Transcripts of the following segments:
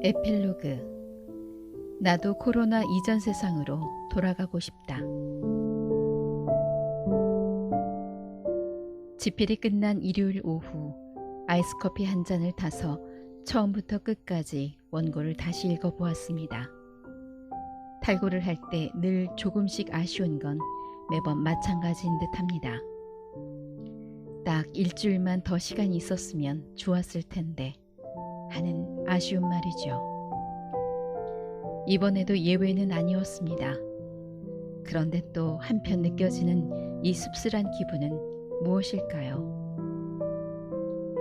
에필로그. 나도 코로나 이전 세상으로 돌아가고 싶다. 집필이 끝난 일요일 오후, 아이스커피 한 잔을 타서 처음부터 끝까지 원고를 다시 읽어보았습니다. 탈고를 할 때 늘 조금씩 아쉬운 건 매번 마찬가지인 듯합니다. 딱 일주일만 더 시간이 있었으면 좋았을 텐데 하는 아쉬운 말이죠. 이번에도 예외는 아니었습니다. 그런데 또 한편 느껴지는 이 씁쓸한 기분은 무엇일까요?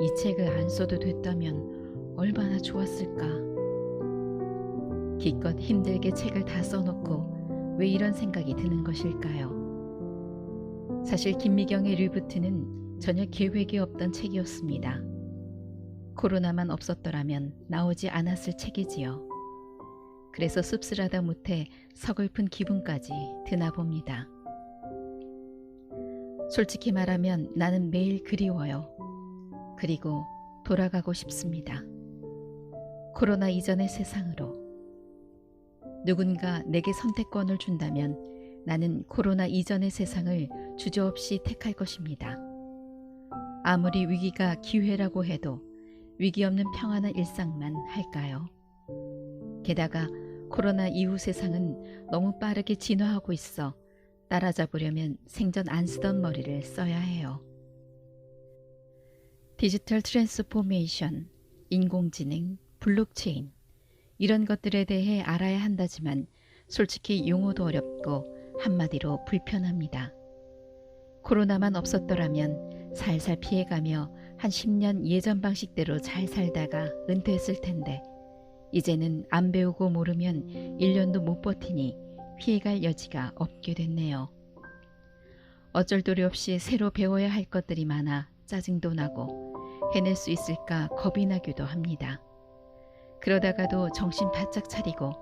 이 책을 안 써도 됐다면 얼마나 좋았을까. 기껏 힘들게 책을 다 써놓고 왜 이런 생각이 드는 것일까요? 사실 김미경의 리부트는 전혀 계획이 없던 책이었습니다. 코로나만 없었더라면 나오지 않았을 책이지요. 그래서 씁쓸하다 못해 서글픈 기분까지 드나 봅니다. 솔직히 말하면 나는 매일 그리워요. 그리고 돌아가고 싶습니다. 코로나 이전의 세상으로. 누군가 내게 선택권을 준다면 나는 코로나 이전의 세상을 주저없이 택할 것입니다. 아무리 위기가 기회라고 해도 위기 없는 평안한 일상만 할까요? 게다가 코로나 이후 세상은 너무 빠르게 진화하고 있어 따라잡으려면 생전 안 쓰던 머리를 써야 해요. 디지털 트랜스포메이션, 인공지능, 블록체인 이런 것들에 대해 알아야 한다지만 솔직히 용어도 어렵고 한마디로 불편합니다. 코로나만 없었더라면 살살 피해가며 한 10년 예전 방식대로 잘 살다가 은퇴했을 텐데 이제는 안 배우고 모르면 1년도 못 버티니 피해갈 여지가 없게 됐네요. 어쩔 도리 없이 새로 배워야 할 것들이 많아 짜증도 나고 해낼 수 있을까 겁이 나기도 합니다. 그러다가도 정신 바짝 차리고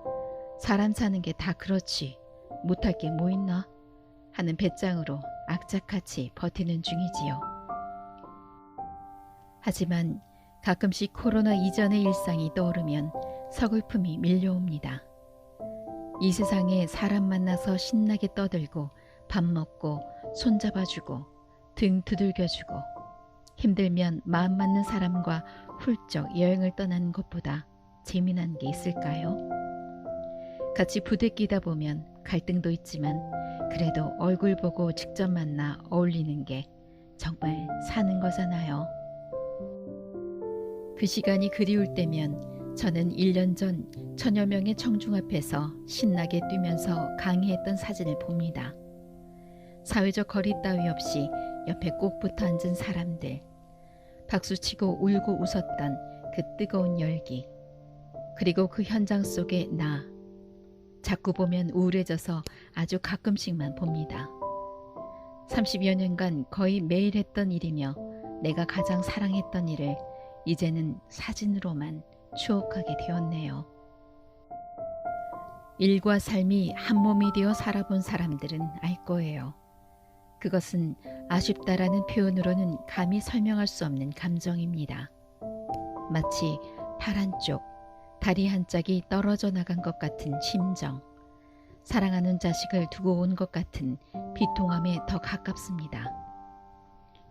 사람 사는 게 다 그렇지 못할 게 뭐 있나 하는 배짱으로 악착같이 버티는 중이지요. 하지만 가끔씩 코로나 이전의 일상이 떠오르면 서글픔이 밀려옵니다. 이 세상에 사람 만나서 신나게 떠들고 밥 먹고 손잡아주고 등 두들겨주고 힘들면 마음 맞는 사람과 훌쩍 여행을 떠나는 것보다 재미난 게 있을까요? 같이 부대끼다 보면 갈등도 있지만 그래도 얼굴 보고 직접 만나 어울리는 게 정말 사는 거잖아요. 그 시간이 그리울 때면 저는 1년 전 천여 명의 청중 앞에서 신나게 뛰면서 강의했던 사진을 봅니다. 사회적 거리 따위 없이 옆에 꼭 붙어 앉은 사람들, 박수치고 울고 웃었던 그 뜨거운 열기, 그리고 그 현장 속에 나, 자꾸 보면 우울해져서 아주 가끔씩만 봅니다. 30여 년간 거의 매일 했던 일이며 내가 가장 사랑했던 일을 이제는 사진으로만 추억하게 되었네요. 일과 삶이 한 몸이 되어 살아본 사람들은 알 거예요. 그것은 아쉽다라는 표현으로는 감히 설명할 수 없는 감정입니다. 마치 팔 한쪽, 다리 한 짝이 떨어져 나간 것 같은 심정, 사랑하는 자식을 두고 온 것 같은 비통함에 더 가깝습니다.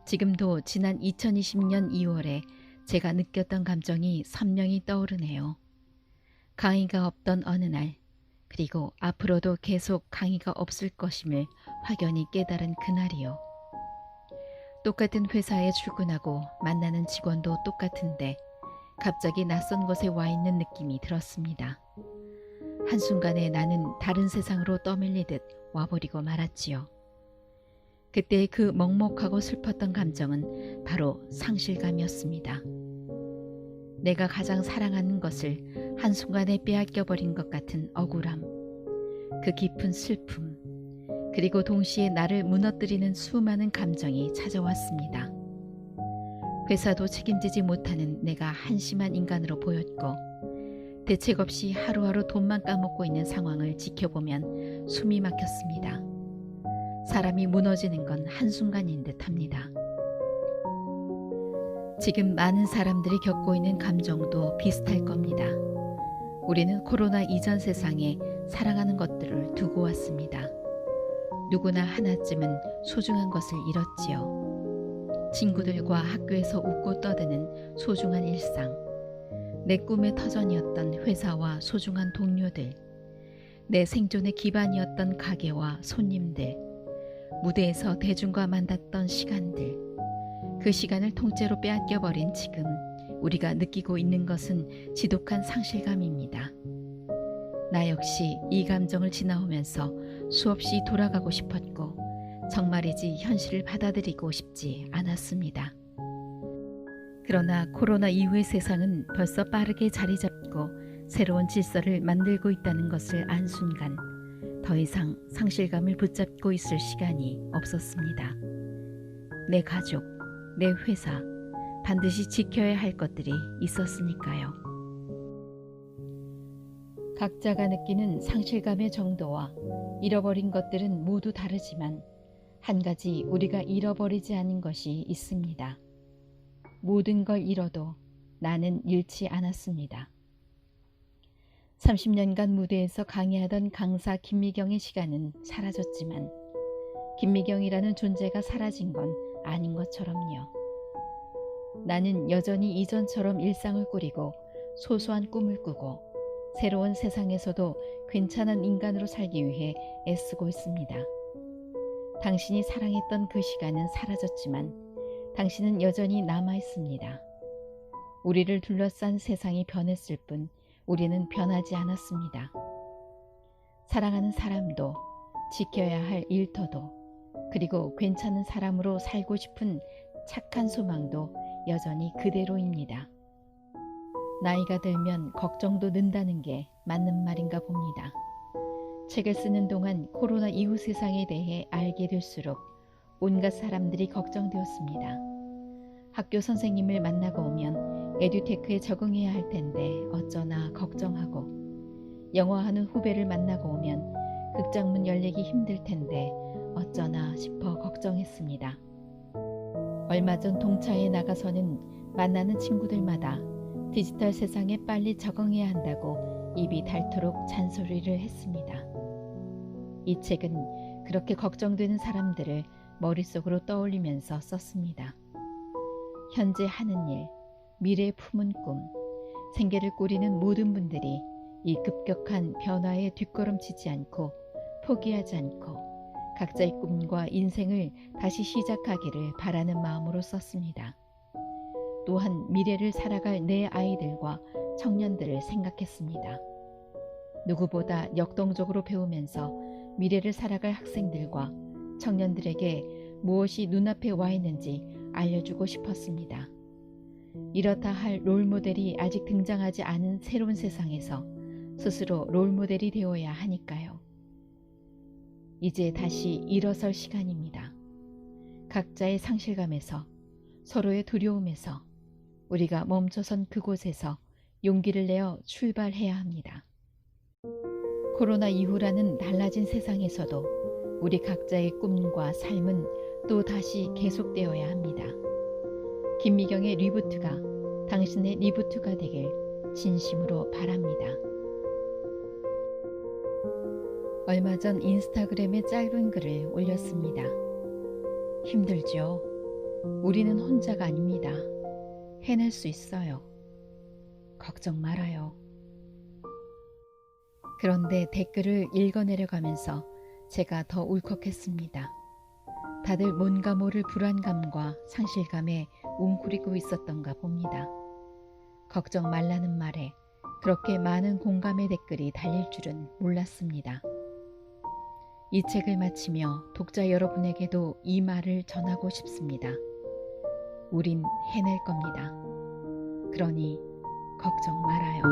지금도 지난 2020년 2월에 제가 느꼈던 감정이 선명히 떠오르네요. 강의가 없던 어느 날, 그리고 앞으로도 계속 강의가 없을 것임을 확연히 깨달은 그날이요. 똑같은 회사에 출근하고 만나는 직원도 똑같은데 갑자기 낯선 곳에 와 있는 느낌이 들었습니다. 한순간에 나는 다른 세상으로 떠밀리듯 와버리고 말았지요. 그때 그 먹먹하고 슬펐던 감정은 바로 상실감이었습니다. 내가 가장 사랑하는 것을 한순간에 빼앗겨버린 것 같은 억울함, 그 깊은 슬픔, 그리고 동시에 나를 무너뜨리는 수많은 감정이 찾아왔습니다. 회사도 책임지지 못하는 내가 한심한 인간으로 보였고 대책 없이 하루하루 돈만 까먹고 있는 상황을 지켜보면 숨이 막혔습니다. 사람이 무너지는 건 한순간인 듯합니다. 지금 많은 사람들이 겪고 있는 감정도 비슷할 겁니다. 우리는 코로나 이전 세상에 사랑하는 것들을 두고 왔습니다. 누구나 하나쯤은 소중한 것을 잃었지요. 친구들과 학교에서 웃고 떠드는 소중한 일상, 내 꿈의 터전이었던 회사와 소중한 동료들, 내 생존의 기반이었던 가게와 손님들, 무대에서 대중과 만났던 시간들, 그 시간을 통째로 빼앗겨버린 지금 우리가 느끼고 있는 것은 지독한 상실감입니다. 나 역시 이 감정을 지나오면서 수없이 돌아가고 싶었고 정말이지 현실을 받아들이고 싶지 않았습니다. 그러나 코로나 이후의 세상은 벌써 빠르게 자리 잡고 새로운 질서를 만들고 있다는 것을 안 순간 더 이상 상실감을 붙잡고 있을 시간이 없었습니다. 내 가족, 내 회사, 반드시 지켜야 할 것들이 있었으니까요. 각자가 느끼는 상실감의 정도와 잃어버린 것들은 모두 다르지만 한 가지 우리가 잃어버리지 않은 것이 있습니다. 모든 걸 잃어도 나는 잃지 않았습니다. 30년간 무대에서 강의하던 강사 김미경의 시간은 사라졌지만 김미경이라는 존재가 사라진 건 아닌 것처럼요. 나는 여전히 이전처럼 일상을 꾸리고 소소한 꿈을 꾸고 새로운 세상에서도 괜찮은 인간으로 살기 위해 애쓰고 있습니다. 당신이 사랑했던 그 시간은 사라졌지만 당신은 여전히 남아 있습니다. 우리를 둘러싼 세상이 변했을 뿐 우리는 변하지 않았습니다. 사랑하는 사람도, 지켜야 할 일터도, 그리고 괜찮은 사람으로 살고 싶은 착한 소망도 여전히 그대로입니다. 나이가 들면 걱정도 는다는 게 맞는 말인가 봅니다. 책을 쓰는 동안 코로나 이후 세상에 대해 알게 될수록 온갖 사람들이 걱정되었습니다. 학교 선생님을 만나고 오면 에듀테크에 적응해야 할 텐데 어쩌나 걱정하고, 영어하는 후배를 만나고 오면 극장문 열리기 힘들 텐데 어쩌나 싶어 걱정했습니다. 얼마 전 동차에 나가서는 만나는 친구들마다 디지털 세상에 빨리 적응해야 한다고 입이 닳도록 잔소리를 했습니다. 이 책은 그렇게 걱정되는 사람들을 머릿속으로 떠올리면서 썼습니다. 현재 하는 일, 미래에 품은 꿈, 생계를 꾸리는 모든 분들이 이 급격한 변화에 뒷걸음치지 않고 포기하지 않고 각자의 꿈과 인생을 다시 시작하기를 바라는 마음으로 썼습니다. 또한 미래를 살아갈 내 아이들과 청년들을 생각했습니다. 누구보다 역동적으로 배우면서 미래를 살아갈 학생들과 청년들에게 무엇이 눈앞에 와 있는지 알려주고 싶었습니다. 이렇다 할 롤모델이 아직 등장하지 않은 새로운 세상에서 스스로 롤모델이 되어야 하니까요. 이제 다시 일어설 시간입니다. 각자의 상실감에서, 서로의 두려움에서 우리가 멈춰선 그곳에서 용기를 내어 출발해야 합니다. 코로나 이후라는 달라진 세상에서도 우리 각자의 꿈과 삶은 또 다시 계속되어야 합니다. 김미경의 리부트가 당신의 리부트가 되길 진심으로 바랍니다. 얼마 전 인스타그램에 짧은 글을 올렸습니다. 힘들죠? 우리는 혼자가 아닙니다. 해낼 수 있어요. 걱정 말아요. 그런데 댓글을 읽어내려가면서 제가 더 울컥했습니다. 다들 뭔가 모를 불안감과 상실감에 웅크리고 있었던가 봅니다. 걱정 말라는 말에 그렇게 많은 공감의 댓글이 달릴 줄은 몰랐습니다. 이 책을 마치며 독자 여러분에게도 이 말을 전하고 싶습니다. 우린 해낼 겁니다. 그러니 걱정 말아요.